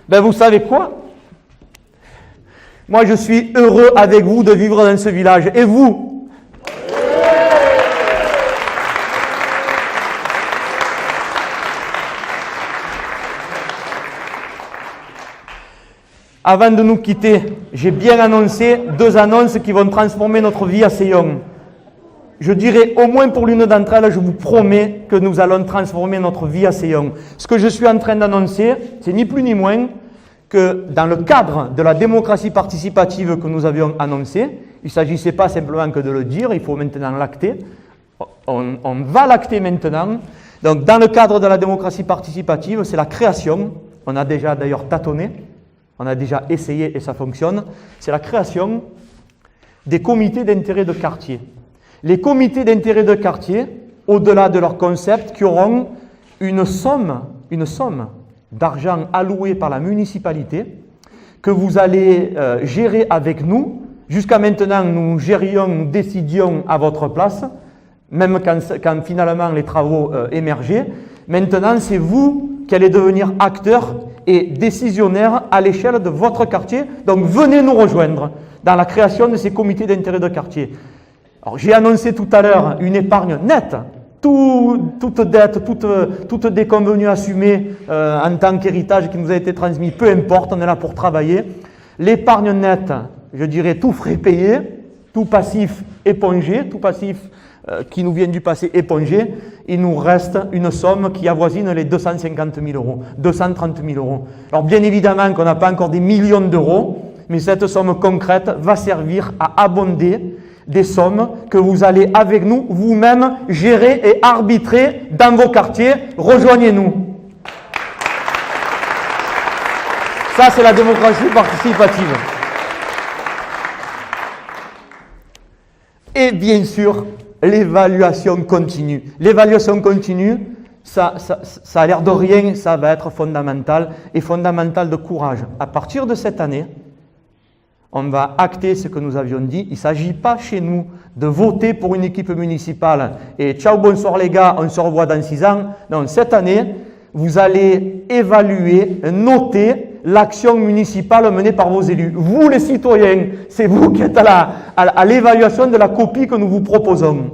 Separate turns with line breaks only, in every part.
Ben vous savez quoi? Moi je suis heureux avec vous de vivre dans ce village. Et vous? Avant de nous quitter, j'ai bien annoncé 2 annonces qui vont transformer notre vie à Seyon. Je dirais au moins pour l'une d'entre elles, je vous promets que nous allons transformer notre vie à Seyon. Ce que je suis en train d'annoncer, c'est ni plus ni moins que dans le cadre de la démocratie participative que nous avions annoncé, il ne s'agissait pas simplement que de le dire, il faut maintenant l'acter. On va l'acter maintenant. Donc dans le cadre de la démocratie participative, c'est la création, on a déjà d'ailleurs tâtonné, on a déjà essayé et ça fonctionne, c'est la création des comités d'intérêt de quartier. Les comités d'intérêt de quartier, au-delà de leur concept, qui auront une somme d'argent alloué par la municipalité que vous allez gérer avec nous. Jusqu'à maintenant, nous gérions, nous décidions à votre place, même quand finalement les travaux émergeaient. Maintenant, c'est vous qui allez devenir acteurs et décisionnaires à l'échelle de votre quartier. Donc, venez nous rejoindre dans la création de ces comités d'intérêt de quartier. Alors, j'ai annoncé tout à l'heure une épargne nette, toute dette, toute déconvenue assumée en tant qu'héritage qui nous a été transmis, peu importe, on est là pour travailler. L'épargne nette, je dirais tout frais payé, tout passif épongé, tout passif qui nous vient du passé épongé, il nous reste une somme qui avoisine les 250 000 euros, 230 000 euros. Alors bien évidemment qu'on n'a pas encore des millions d'euros, mais cette somme concrète va servir à abonder des sommes que vous allez avec nous, vous-même, gérer et arbitrer dans vos quartiers. Rejoignez-nous. Ça, c'est la démocratie participative. Et bien sûr, l'évaluation continue. L'évaluation continue, ça a l'air de rien, ça va être fondamental et fondamental de courage. À partir de cette année, on va acter ce que nous avions dit. Il ne s'agit pas chez nous de voter pour une équipe municipale et ciao, bonsoir les gars, on se revoit dans 6 ans. Non, cette année, vous allez évaluer, noter l'action municipale menée par vos élus. Vous les citoyens, c'est vous qui êtes à l'évaluation de la copie que nous vous proposons.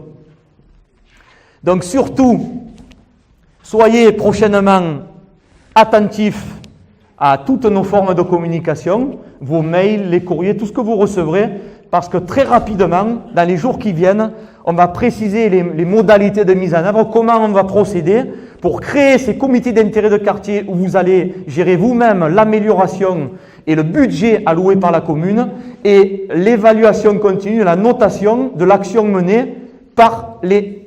Donc surtout, soyez prochainement attentifs à toutes nos formes de communication, vos mails, les courriers, tout ce que vous recevrez, parce que très rapidement, dans les jours qui viennent, on va préciser les modalités de mise en œuvre, comment on va procéder pour créer ces comités d'intérêt de quartier où vous allez gérer vous-même l'amélioration et le budget alloué par la commune et l'évaluation continue, la notation de l'action menée par les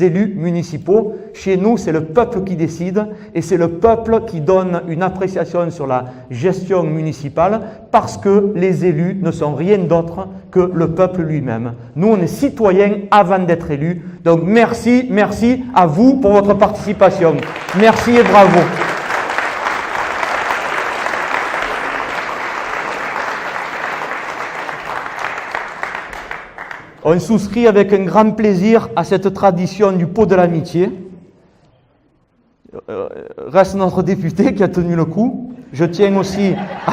élus municipaux. Chez nous, c'est le peuple qui décide et c'est le peuple qui donne une appréciation sur la gestion municipale parce que les élus ne sont rien d'autre que le peuple lui-même. Nous, on est citoyens avant d'être élus. Donc, merci à vous pour votre participation. Merci et bravo. On souscrit avec un grand plaisir à cette tradition du pot de l'amitié. Reste notre député qui a tenu le coup. Je tiens aussi à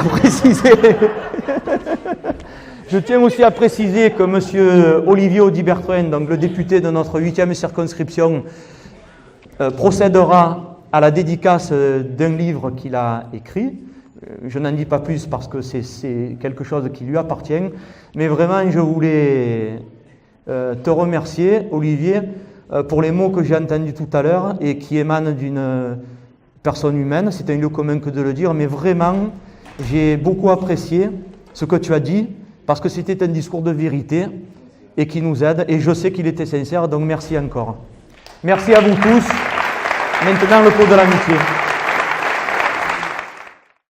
préciser que M. Olivier Audy-Berthoin, donc le député de notre 8e circonscription, procédera à la dédicace d'un livre qu'il a écrit. Je n'en dis pas plus parce que c'est quelque chose qui lui appartient. Mais vraiment, je voulais te remercier, Olivier, pour les mots que j'ai entendus tout à l'heure et qui émanent d'une personne humaine. C'est un lieu commun que de le dire, mais vraiment, j'ai beaucoup apprécié ce que tu as dit parce que c'était un discours de vérité et qui nous aide. Et je sais qu'il était sincère, donc merci encore. Merci à vous tous. Maintenant, le pot de l'amitié.